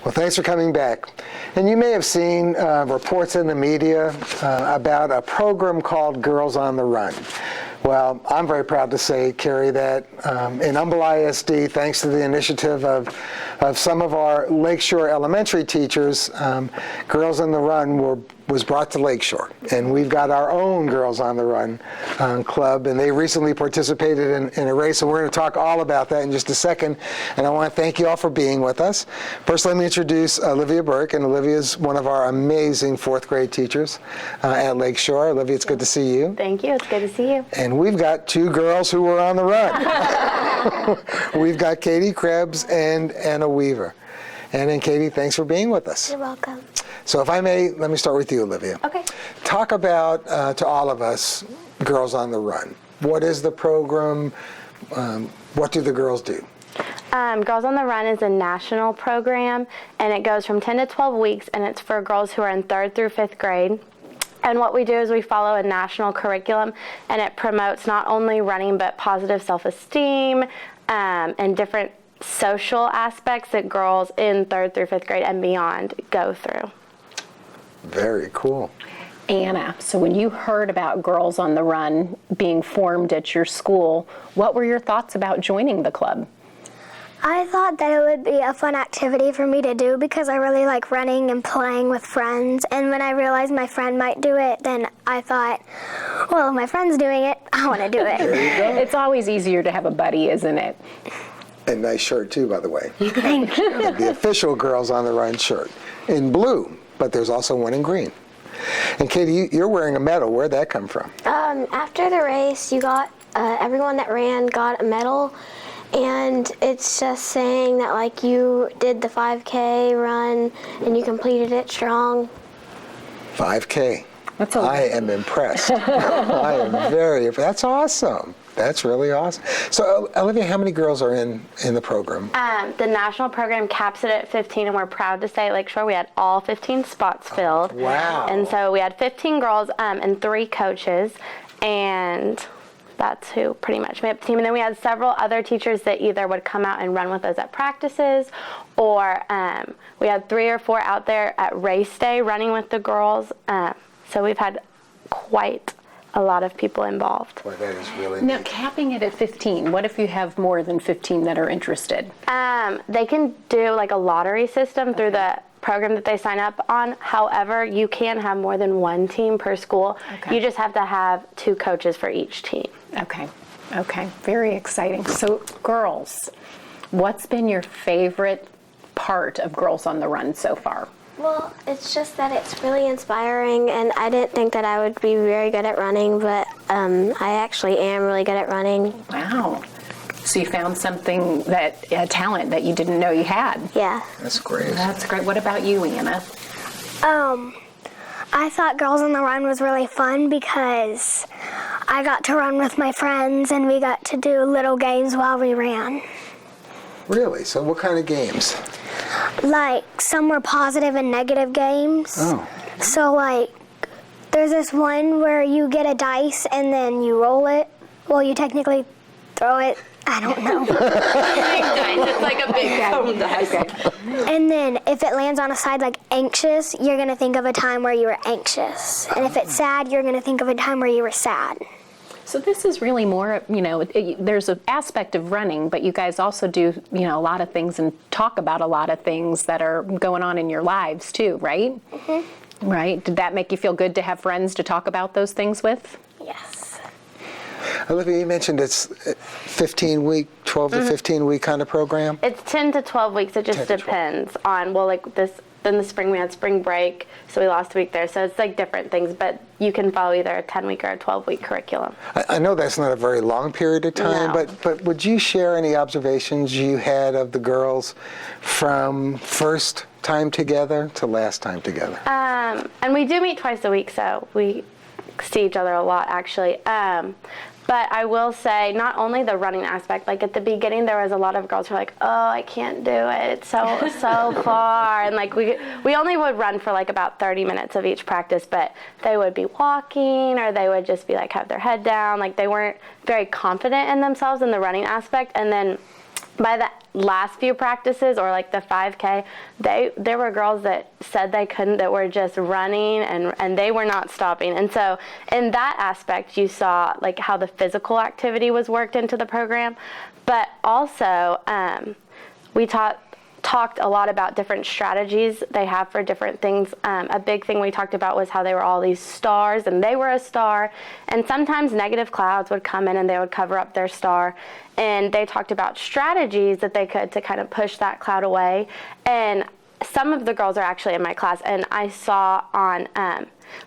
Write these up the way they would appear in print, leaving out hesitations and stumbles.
Well, thanks for coming back. And you may have seen reports in the media about a program called Girls on the Run. Well, I'm very proud to say, Carrie, that in Humble ISD, thanks to the initiative of some of our Lakeshore Elementary teachers, Girls on the Run was brought to Lakeshore. And we've got our own Girls on the Run club, and they recently participated in a race, and we're going to talk all about that in just a second. And I want to thank you all for being with us. First, let me introduce Olivia Birk, and Olivia is one of our amazing fourth grade teachers at Lakeshore. Olivia, it's good to see you. Thank you. It's good to see you. And we've got two girls who were on the run. We've got Katie Krebs and Anna Weaver. Anna and Katie, thanks for being with us. You're welcome. So if I may, let me start with you, Olivia. Okay. Talk about, to all of us, Girls on the Run. What is the program? What do the girls do? Girls on the Run is a national program, and it goes from 10 to 12 weeks, and it's for girls who are in 3rd through 5th grade. And what we do is we follow a national curriculum, and it promotes not only running but positive self-esteem and different social aspects that girls in 3rd through 5th grade and beyond go through. Very cool. Anna, so when you heard about Girls on the Run being formed at your school, what were your thoughts about joining the club? I thought that it would be a fun activity for me to do because I really like running and playing with friends. And when I realized my friend might do it, then I thought, well, if my friend's doing it, I want to do it. There you go. It's always easier to have a buddy, isn't it? And nice shirt, too, by the way. Thank you. The official Girls on the Run shirt in blue, but there's also one in green. And Katie, you're wearing a medal. Where'd that come from? After the race, you got, everyone that ran got a medal, and it's just saying that, like, you did the 5K run and you completed it strong. 5K. That's I am impressed. I am very impressed. That's awesome. That's really awesome. So, Olivia, how many girls are in the program? The national program caps it at 15, and we're proud to say at Lakeshore we had all 15 spots filled. Wow. And so we had 15 girls and 3 coaches, and that's who pretty much made up the team. And then we had several other teachers that either would come out and run with us at practices, or we had 3 or 4 out there at race day running with the girls. So we've had quite a lot of people involved. Boy, that is really Now, neat. capping it at 15, what if you have more than 15 that are interested? They can do like a lottery system through the program that they sign up on. However, you can have more than 1 team per school. Okay. You just have to have 2 coaches for each team. Okay, very exciting. So, girls, what's been your favorite part of Girls on the Run so far? Well, it's just that it's really inspiring, and I didn't think that I would be very good at running, but I actually am really good at running. Wow. So you found something, a talent that you didn't know you had. Yeah. That's great. That's great. What about you, Anna? I thought Girls on the Run was really fun because I got to run with my friends and we got to do little games while we ran. Really? So what kind of games? Like, some were positive and negative games. Oh. So, like, there's this one where you get a dice and then you roll it. Well, you technically throw it. I don't know. It's like a big foam dice. And then if it lands on a side like anxious, you're going to think of a time where you were anxious. And if it's sad, you're going to think of a time where you were sad. So this is really more, there's an aspect of running, but you guys also do, a lot of things and talk about a lot of things that are going on in your lives too, right? Mm-hmm. Right? Did that make you feel good to have friends to talk about those things with? Yes. Olivia, you mentioned it's 15-week, 12 to 15-week kind of program? It's 10 to 12 weeks. It just 10 to 12. depends on, in the spring we had spring break, so we lost a week there. So it's like different things, but you can follow either a 10-week or a 12-week curriculum. I know that's not a very long period of time, No. but would you share any observations you had of the girls from first time together to last time together? And we do meet twice a week, so we see each other a lot, actually. But I will say, not only the running aspect, like at the beginning there was a lot of girls who were like, oh, I can't do it, it's so far. And like we only would run for like about 30 minutes of each practice, but they would be walking or they would just be like have their head down. Like they weren't very confident in themselves in the running aspect. And then by the last few practices, or like the 5K, there were girls that said they couldn't, that were just running and they were not stopping. And so in that aspect, you saw like how the physical activity was worked into the program, but also we talked a lot about different strategies they have for different things. A big thing we talked about was how they were all these stars, and they were a star, and sometimes negative clouds would come in and they would cover up their star, and they talked about strategies that they could to kind of push that cloud away. And some of the girls are actually in my class, and I saw on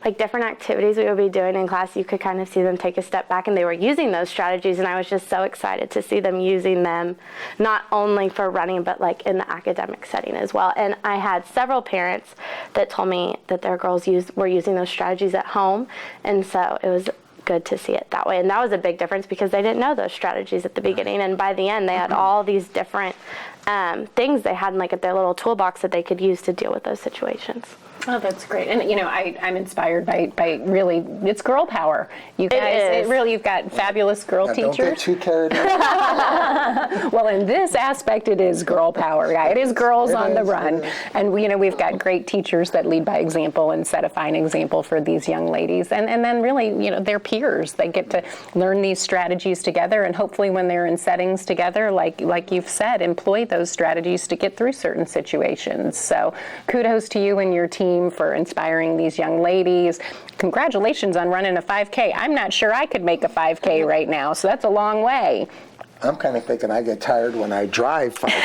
like different activities we would be doing in class, you could kind of see them take a step back, and they were using those strategies, and I was just so excited to see them using them, not only for running, but like in the academic setting as well. And I had several parents that told me that their girls were using those strategies at home, and so it was good to see it that way. And that was a big difference because they didn't know those strategies at the beginning, and by the end they had all these different things they had in like their little toolbox that they could use to deal with those situations. Oh, that's great. And, you know, I'm inspired by really, it's girl power. You guys, It is. You've got fabulous girl teachers. Don't get too carried away. Well, in this aspect, it is girl power. Yeah, it is girls on the run. And, we've got great teachers that lead by example and set a fine example for these young ladies. And then really, their peers, they get to learn these strategies together. And hopefully when they're in settings together, like you've said, employ those strategies to get through certain situations. So kudos to you and your team for inspiring these young ladies. Congratulations on running a 5K. I'm not sure I could make a 5K right now, so that's a long way. I'm kind of thinking I get tired when I drive 5K,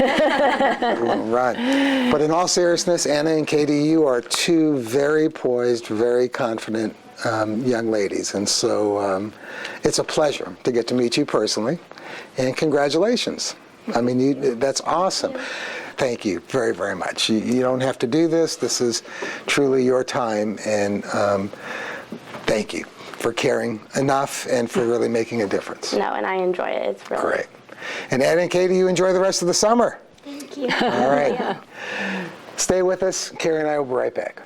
let alone run. But in all seriousness, Anna and Katie, you are two very poised, very confident young ladies. And so it's a pleasure to get to meet you personally. And congratulations. I mean, that's awesome. Thank you very, very much. You don't have to do this. This is truly your time, and thank you for caring enough and for really making a difference. No, and I enjoy it. It's really Great. And Ed and Katie, you enjoy the rest of the summer. Thank you. All right. Stay with us. Carrie and I will be right back.